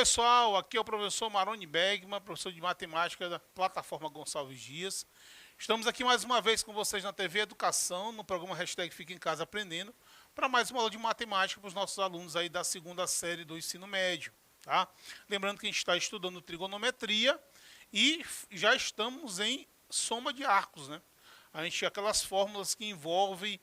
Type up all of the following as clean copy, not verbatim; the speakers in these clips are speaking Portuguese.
pessoal, aqui é o professor Maroni Bergman, professor de matemática da plataforma Gonçalves Dias. Estamos aqui mais uma vez com vocês na TV Educação, no programa Hashtag Fica em Casa Aprendendo, para mais uma aula de matemática para os nossos alunos aí da segunda série do ensino médio. Tá? Lembrando que a gente está estudando trigonometria e já estamos em soma de arcos, né? A gente tem aquelas fórmulas que envolvem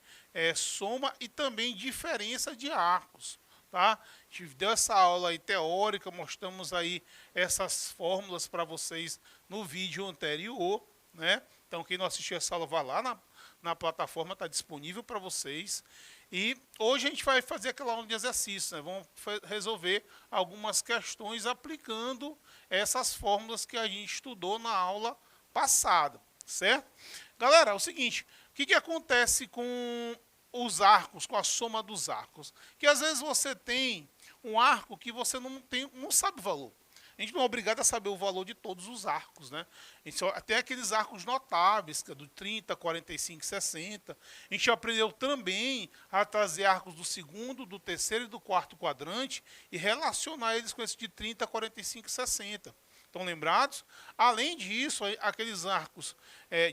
soma e também diferença de arcos. Tá? A gente deu essa aula aí teórica, mostramos aí essas fórmulas para vocês no vídeo anterior, né? Então quem não assistiu essa aula, vá lá na plataforma, está disponível para vocês. E hoje a gente vai fazer aquela aula de exercício, né? Vamos resolver algumas questões aplicando essas fórmulas que a gente estudou na aula passada, certo? Galera, é o seguinte, o que acontece com os arcos, com a soma dos arcos? Que às vezes você tem um arco que você não sabe o valor. A gente não é obrigado a saber o valor de todos os arcos, né? A gente tem aqueles arcos notáveis, que é do 30, 45, 60. A gente aprendeu também a trazer arcos do segundo, do terceiro e do quarto quadrante e relacionar eles com esse de 30, 45 e 60. Estão lembrados? Além disso, aqueles arcos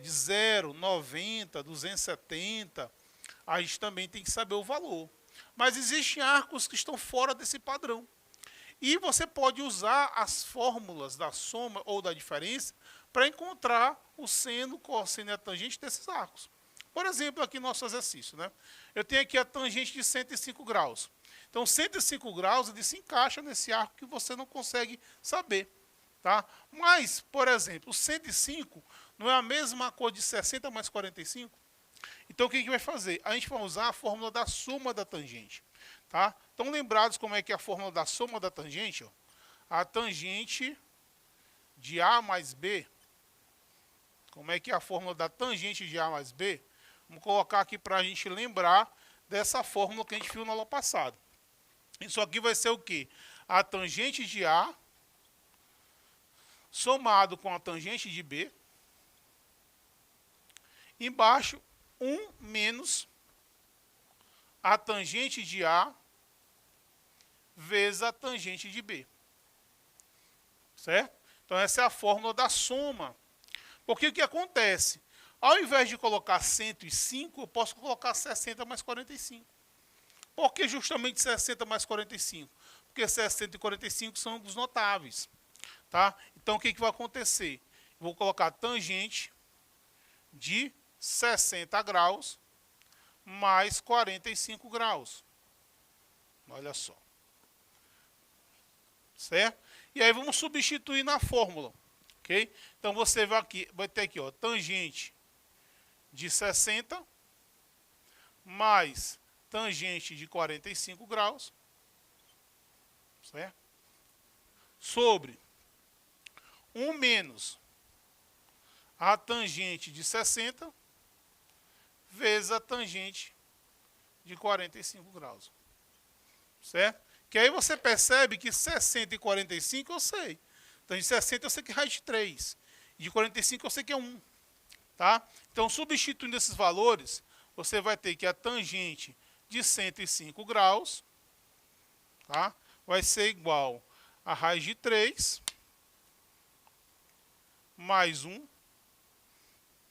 de 0, 90, 270, a gente também tem que saber o valor. Mas existem arcos que estão fora desse padrão. E você pode usar as fórmulas da soma ou da diferença para encontrar o seno, cosseno e a tangente desses arcos. Por exemplo, aqui no nosso exercício, né? Eu tenho aqui a tangente de 105 graus. Então, 105 graus ele se encaixa nesse arco que você não consegue saber. Tá? Mas, por exemplo, o 105 não é a mesma coisa de 60 mais 45? Então, o que a gente vai fazer? A gente vai usar a fórmula da soma da tangente. Tá? Estão lembrados como é que é a fórmula da soma da tangente? Ó? A tangente de A mais B. Como é que é a fórmula da tangente de A mais B? Vamos colocar aqui para a gente lembrar dessa fórmula que a gente viu na aula passada. Isso aqui vai ser o quê? A tangente de A somado com a tangente de B. Embaixo, 1 menos a tangente de A vezes a tangente de B. Certo? Então, essa é a fórmula da soma. Porque o que acontece? Ao invés de colocar 105, eu posso colocar 60 mais 45. Por que justamente 60 mais 45? Porque 60 e 45 são os notáveis. Tá? Então, o que vai acontecer? Eu vou colocar tangente de 60 graus mais 45 graus. Olha só. Certo? E aí vamos substituir na fórmula. Ok? Então você vai ter aqui, ó, tangente de 60 mais tangente de 45 graus. Certo? Sobre 1 menos a tangente de 60 vezes a tangente de 45 graus. Certo? Que aí você percebe que 60 e 45 eu sei. Então, de 60 eu sei que é raiz de 3. E de 45 eu sei que é 1. Tá? Então, substituindo esses valores, você vai ter que a tangente de 105 graus, tá? Vai ser igual a raiz de 3 mais 1,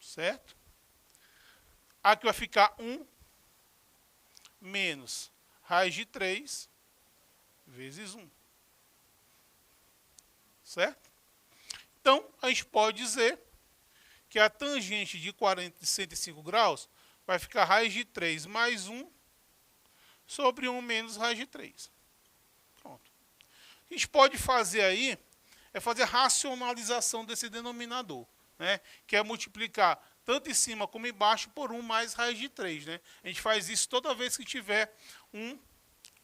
certo? Aqui vai ficar 1 menos raiz de 3 vezes 1. Certo? Então, a gente pode dizer que a tangente de 105 graus vai ficar raiz de 3 mais 1 sobre 1 menos raiz de 3. Pronto. O que a gente pode fazer aí é fazer a racionalização desse denominador, né? Que é multiplicar tanto em cima como embaixo por 1 mais raiz de 3. Né? A gente faz isso toda vez que tiver um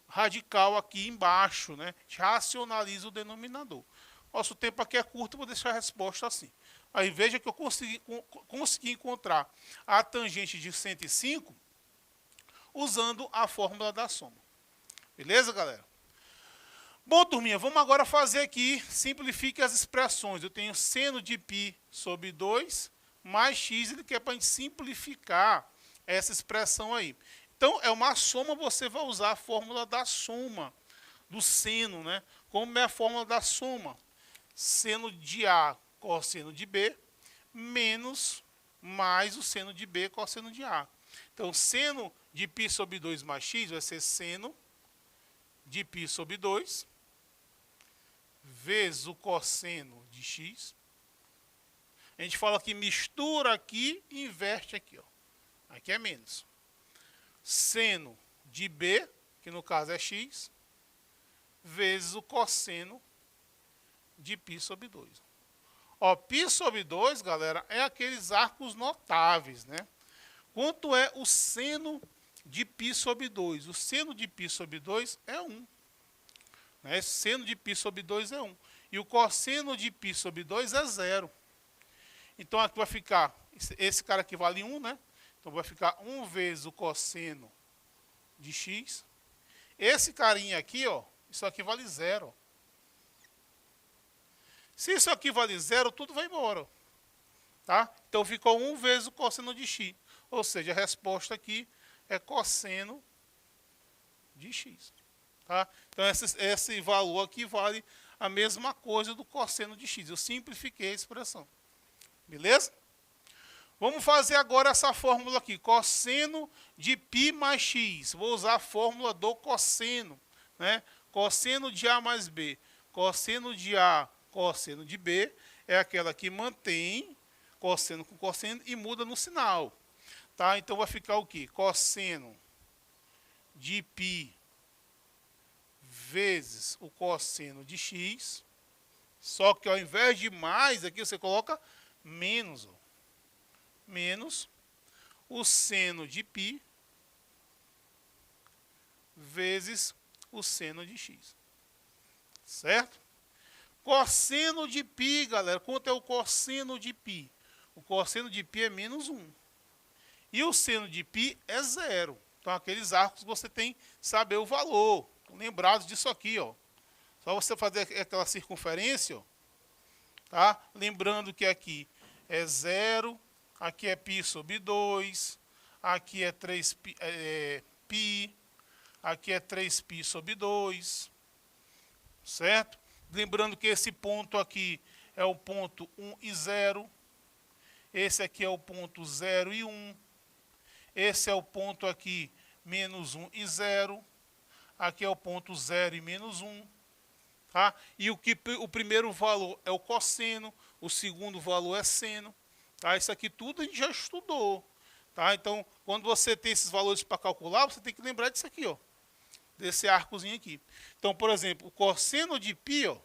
radical aqui embaixo. Né? A gente racionaliza o denominador. Nosso tempo aqui é curto, vou deixar a resposta assim. Aí veja que eu consegui encontrar a tangente de 105 usando a fórmula da soma. Beleza, galera? Bom, turminha, vamos agora fazer aqui, simplifique as expressões. Eu tenho seno de π sobre 2 mais x, ele quer para a gente simplificar essa expressão aí. Então, é uma soma, você vai usar a fórmula da soma, do seno, né? Como é a fórmula da soma? Seno de A cosseno de B menos mais o seno de B cosseno de A. Então, seno de π sobre 2 mais x vai ser seno de π sobre 2 vezes o cosseno de x. A gente fala que mistura aqui e inverte aqui. Ó. Aqui é menos. Seno de B, que no caso é x, vezes o cosseno de π sobre 2. Ó, π sobre 2, galera, é aqueles arcos notáveis, né? Quanto é o seno de π sobre 2? O seno de π sobre 2 é 1. Né? Seno de π sobre 2 é 1. E o cosseno de π sobre 2 é 0. Então, aqui vai ficar, esse cara aqui vale 1, né? Então, vai ficar 1 vezes o cosseno de x. Esse carinha aqui, ó, isso aqui vale 0. Se isso aqui vale 0, tudo vai embora. Ó. Tá? Então, ficou 1 vezes o cosseno de x. Ou seja, a resposta aqui é cosseno de x. Tá? Então, esse valor aqui vale a mesma coisa do cosseno de x. Eu simplifiquei a expressão. Beleza? Vamos fazer agora essa fórmula aqui. Cosseno de π mais x. Vou usar a fórmula do cosseno. Né? Cosseno de A mais B. Cosseno de A, cosseno de B. É aquela que mantém cosseno com cosseno e muda no sinal. Tá? Então, vai ficar o quê? Cosseno de π vezes o cosseno de x. Só que ao invés de mais, aqui você coloca menos. Ó. Menos o seno de π vezes o seno de x. Certo? Cosseno de π, galera. Quanto é o cosseno de π? O cosseno de π é menos 1. E o seno de π é 0. Então, aqueles arcos você tem que saber o valor. Lembrados disso aqui, ó. Só você fazer aquela circunferência, ó. Tá? Lembrando que aqui é 0, aqui é π sobre 2, aqui é 3π, π, aqui é 3π sobre 2, certo? Lembrando que esse ponto aqui é o ponto 1 e 0, esse aqui é o ponto 0 e 1, esse é o ponto aqui menos 1 e 0, aqui é o ponto 0 e menos 1, tá? E o primeiro valor é o cosseno, o segundo valor é seno. Tá? Isso aqui tudo a gente já estudou. Tá? Então, quando você tem esses valores para calcular, você tem que lembrar disso aqui, ó, desse arcozinho aqui. Então, por exemplo, o cosseno de π, ó,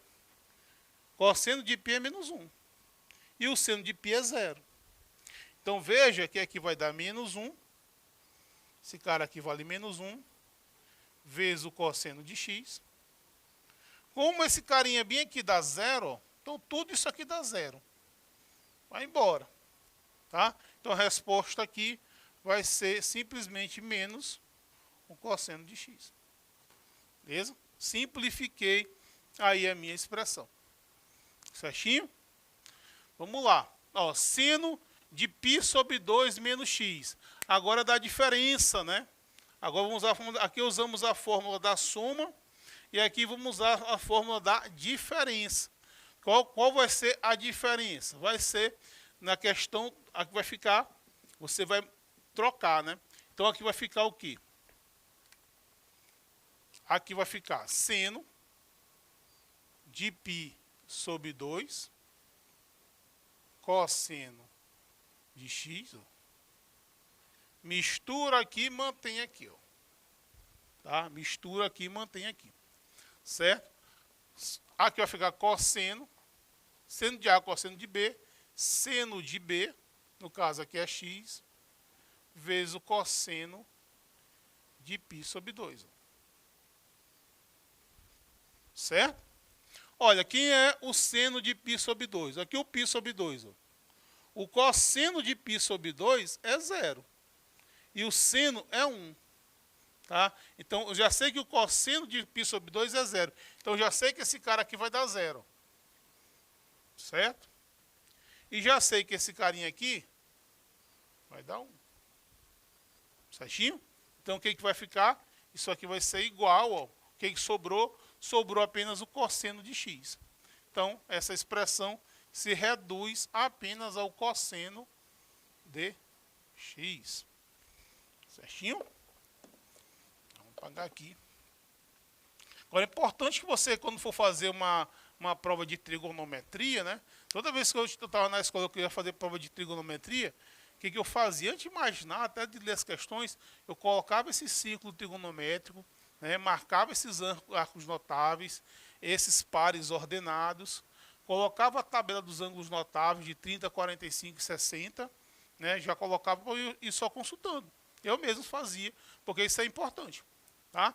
cosseno de π é menos 1. E o seno de π é 0. Então, veja que aqui vai dar menos 1. Esse cara aqui vale menos 1. Vezes o cosseno de x. Como esse carinha bem aqui dá 0, ó, então tudo isso aqui dá 0. Vai embora. Tá? Então, a resposta aqui vai ser simplesmente menos o cosseno de x. Beleza? Simplifiquei aí a minha expressão. Certinho? Vamos lá. Ó, seno de π sobre 2 menos x. Agora dá diferença, né? Agora vamos usar, aqui usamos a fórmula da soma e aqui vamos usar a fórmula da diferença. Qual vai ser a diferença? Vai ser na questão, aqui vai ficar, você vai trocar, né? Então, aqui vai ficar o quê? Aqui vai ficar seno de π sobre 2, cosseno de x, ó. Mistura aqui e mantém aqui, ó. Tá? Mistura aqui e mantém aqui. Certo? Aqui vai ficar cosseno, seno de A, cosseno de B, seno de B, no caso aqui é x, vezes o cosseno de π sobre 2. Ó. Certo? Olha, quem é o seno de π sobre 2? Aqui o π sobre 2. Ó. O cosseno de π sobre 2 é 0. E o seno é 1. Tá? Então, eu já sei que o cosseno de π sobre 2 é 0. Então, eu já sei que esse cara aqui vai dar 0. Certo? E já sei que esse carinha aqui vai dar 1. Certinho? Então, o que vai ficar? Isso aqui vai ser igual, ó. O que sobrou? sobrou apenas o cosseno de x. Então, essa expressão se reduz apenas ao cosseno de x. Certinho? Vamos apagar aqui. Agora, é importante que você, quando for fazer uma prova de trigonometria, né? Toda vez que eu estava na escola, eu queria fazer prova de trigonometria, o que eu fazia? Antes de imaginar, até de ler as questões, eu colocava esse círculo trigonométrico, né? Marcava esses arcos notáveis, esses pares ordenados, colocava a tabela dos ângulos notáveis de 30, 45 e 60, né? Já colocava e só consultando. Eu mesmo fazia, porque isso é importante. Tá?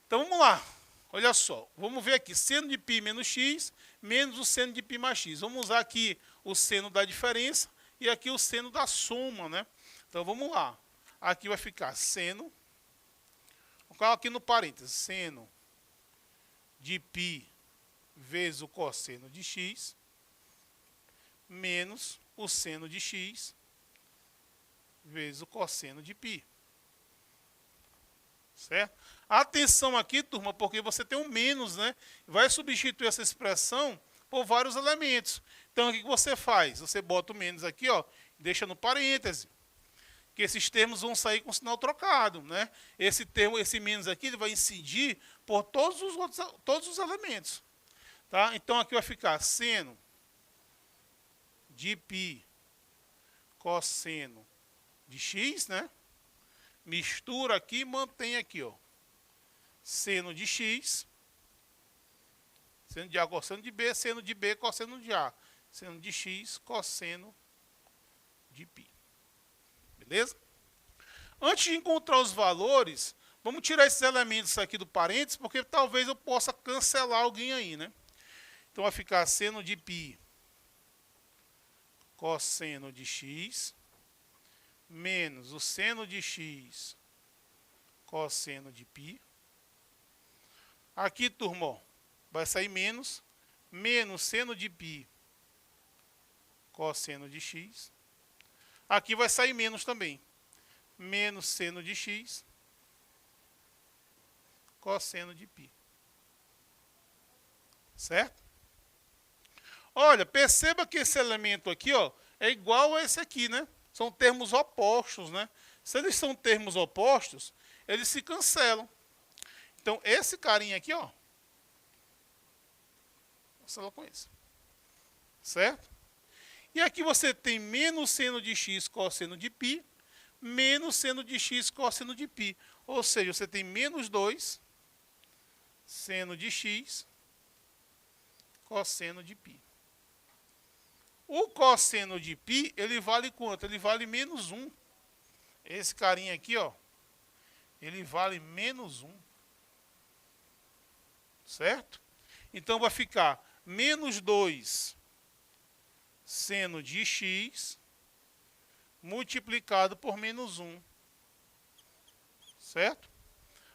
Então vamos lá. Olha só, vamos ver aqui, seno de π menos x, menos o seno de π mais x. Vamos usar aqui o seno da diferença e aqui o seno da soma, né? Então vamos lá. Aqui vai ficar seno, vou colocar aqui no parênteses, seno de π vezes o cosseno de x, menos o seno de x vezes o cosseno de π. Certo? Atenção aqui, turma, porque você tem um menos, né? Vai substituir essa expressão por vários elementos. Então, o que você faz? Você bota o menos aqui, ó, deixa no parêntese. Que esses termos vão sair com sinal trocado, né? Esse termo, esse menos aqui, ele vai incidir por todos os elementos. Tá? Então, aqui vai ficar seno de π cosseno de x, né? Mistura aqui e mantém aqui, ó. Seno de x, seno de A, cosseno de B, seno de B, cosseno de A. Seno de x, cosseno de π. Beleza? Antes de encontrar os valores, vamos tirar esses elementos aqui do parênteses, porque talvez eu possa cancelar alguém aí, né? Então vai ficar seno de π, cosseno de x, menos o seno de x, cosseno de π. Aqui, turma, ó, vai sair menos seno de π, cosseno de x. Aqui vai sair menos também. Menos seno de x, cosseno de π. Certo? Olha, perceba que esse elemento aqui, ó, é igual a esse aqui, né? São termos opostos, né? Se eles são termos opostos, eles se cancelam. Então, esse carinha aqui, ó, cancela com esse. Certo? E aqui você tem menos seno de x cosseno de π, menos seno de x cosseno de π. Ou seja, você tem menos 2 seno de x cosseno de π. O cosseno de π, ele vale quanto? Ele vale menos 1. Esse carinha aqui, ó, ele vale menos 1. Certo? Então, vai ficar menos 2 seno de x multiplicado por menos 1. Certo?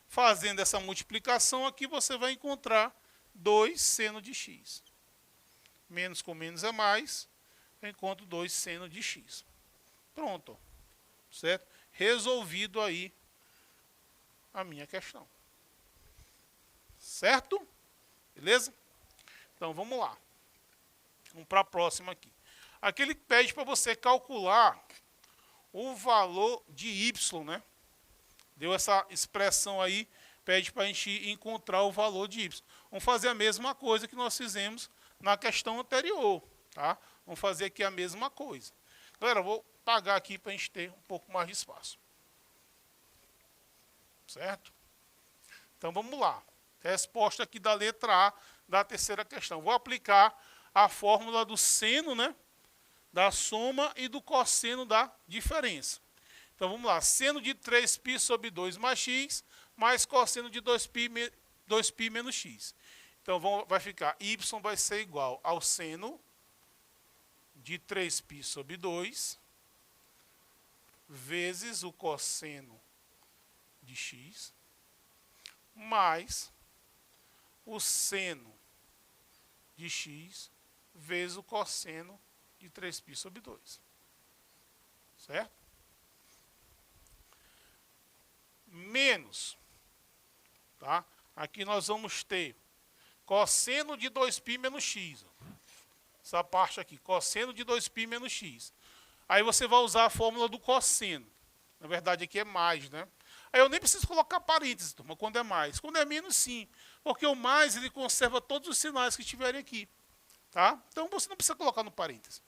Fazendo essa multiplicação aqui, você vai encontrar 2 seno de x. Menos com menos é mais, eu encontro 2 seno de x. Pronto. Certo? Resolvido aí a minha questão. Certo? Beleza? Então, vamos lá. Vamos para a próxima aqui. Aqui ele pede para você calcular o valor de y, né? Deu essa expressão aí, pede para a gente encontrar o valor de y. Vamos fazer a mesma coisa que nós fizemos na questão anterior, tá? Vamos fazer aqui a mesma coisa. Galera, eu vou apagar aqui para a gente ter um pouco mais de espaço. Certo? Então, vamos lá. Resposta aqui da letra A da terceira questão. Vou aplicar a fórmula do seno, né, da soma e do cosseno da diferença. Então, vamos lá. Seno de 3π sobre 2 mais x, mais cosseno de 2π menos x. Então, vai ficar, y vai ser igual ao seno de 3π sobre 2, vezes o cosseno de x, mais o seno de x vezes o cosseno de 3π sobre 2. Certo? Menos. Tá? Aqui nós vamos ter cosseno de 2π menos x. Essa parte aqui, cosseno de 2π menos x. Aí você vai usar a fórmula do cosseno. Na verdade aqui é mais, né? Aí eu nem preciso colocar parênteses, turma, quando é mais. Quando é menos, sim. Porque o mais, ele conserva todos os sinais que estiverem aqui. Tá? Então você não precisa colocar no parênteses.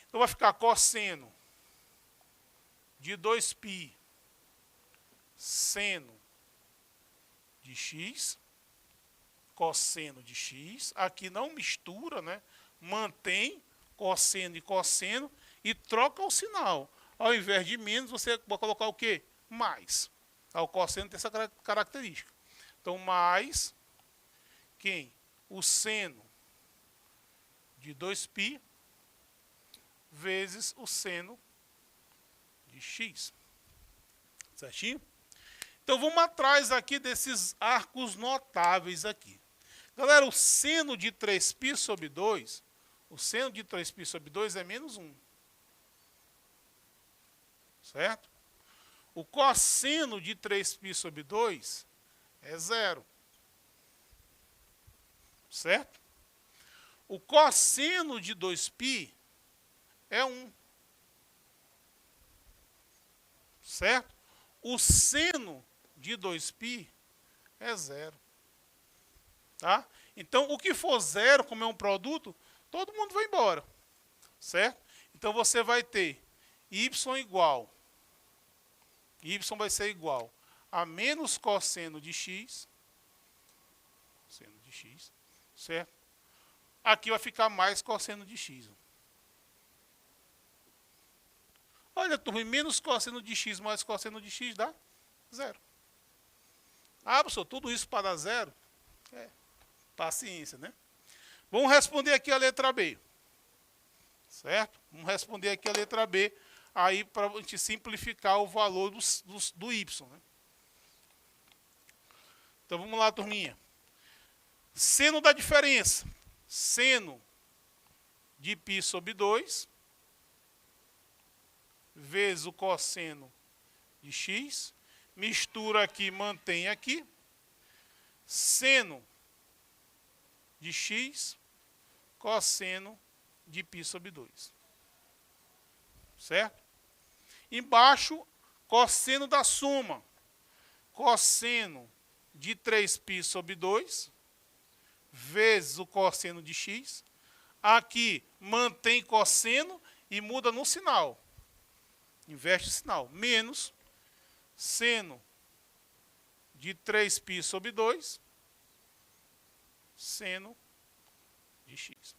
Então vai ficar cosseno de 2π seno de x, cosseno de x. Aqui não mistura, né? Mantém cosseno e cosseno e troca o sinal. Ao invés de menos, você vai colocar o quê? Mais. O cosseno tem essa característica. Então, mais quem? O seno de 2π vezes o seno de x. Certinho? Então, vamos atrás aqui desses arcos notáveis aqui. Galera, o seno de 3π sobre 2, o seno de 3π sobre 2 é menos 1. Certo? O cosseno de 3π sobre 2 é 0. Certo? O cosseno de 2π é 1. Certo? O seno de 2π é 0. Tá? Então, o que for 0, como é um produto, todo mundo vai embora. Certo? Então, você vai ter y igual. Y vai ser igual a menos cosseno de x. Cosseno de x. Certo? Aqui vai ficar mais cosseno de x. Olha, turma, menos cosseno de x mais cosseno de x dá 0. Ah, professor, tudo isso para dar 0? É, paciência, né? Vamos responder aqui a letra B. Certo? Vamos responder aqui a letra B, aí para a gente simplificar o valor do y. Né? Então, vamos lá, turminha. Seno da diferença. Seno de π sobre 2 vezes o cosseno de x. Mistura aqui, mantém aqui. Seno de x, cosseno de π sobre 2. Certo? Embaixo, cosseno da soma. Cosseno de 3π sobre 2 vezes o cosseno de x. Aqui, mantém cosseno e muda no sinal. Inverte o sinal. Menos seno de 3π sobre 2, seno de x.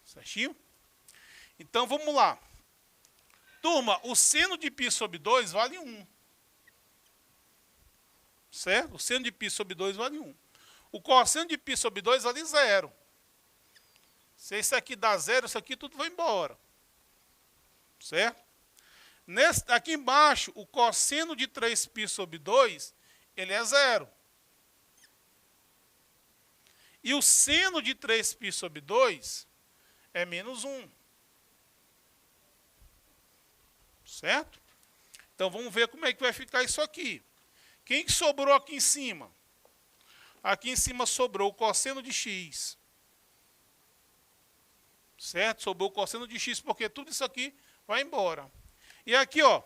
Certinho? Então, vamos lá. Turma, o seno de π sobre 2 vale 1. Certo? O seno de π sobre 2 vale 1. O cosseno de π sobre 2 vale 0. Se isso aqui dá 0, isso aqui tudo vai embora. Certo? Aqui embaixo, o cosseno de 3π sobre 2, ele é 0. E o seno de 3π sobre 2 é menos 1. Certo? Então, vamos ver como é que vai ficar isso aqui. Quem que sobrou aqui em cima? Aqui em cima sobrou o cosseno de x. Certo? Sobrou o cosseno de x, porque tudo isso aqui vai embora. E aqui, ó,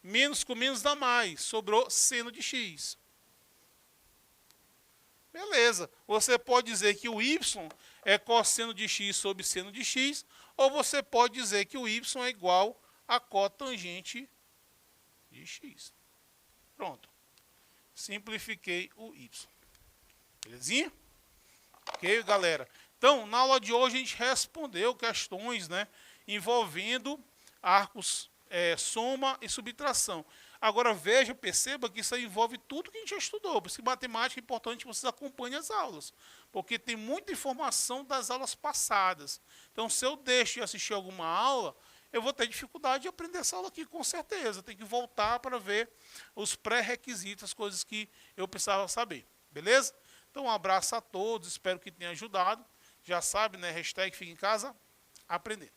menos com menos dá mais. Sobrou seno de x. Beleza. Você pode dizer que o y é cosseno de x sobre seno de x, ou você pode dizer que o y é igual a cotangente de x. Pronto. Simplifiquei o y. Belezinha? Ok, galera? Então, na aula de hoje a gente respondeu questões, né, envolvendo arcos, soma e subtração. Agora veja, perceba que isso aí envolve tudo que a gente já estudou. Por isso que matemática é importante que vocês acompanhem as aulas. Porque tem muita informação das aulas passadas. Então, se eu deixo de assistir alguma aula, eu vou ter dificuldade de aprender essa aula aqui, com certeza. Tem que voltar para ver os pré-requisitos, as coisas que eu precisava saber. Beleza? Então, um abraço a todos. Espero que tenha ajudado. Já sabe, né? Hashtag Fica em Casa, aprender.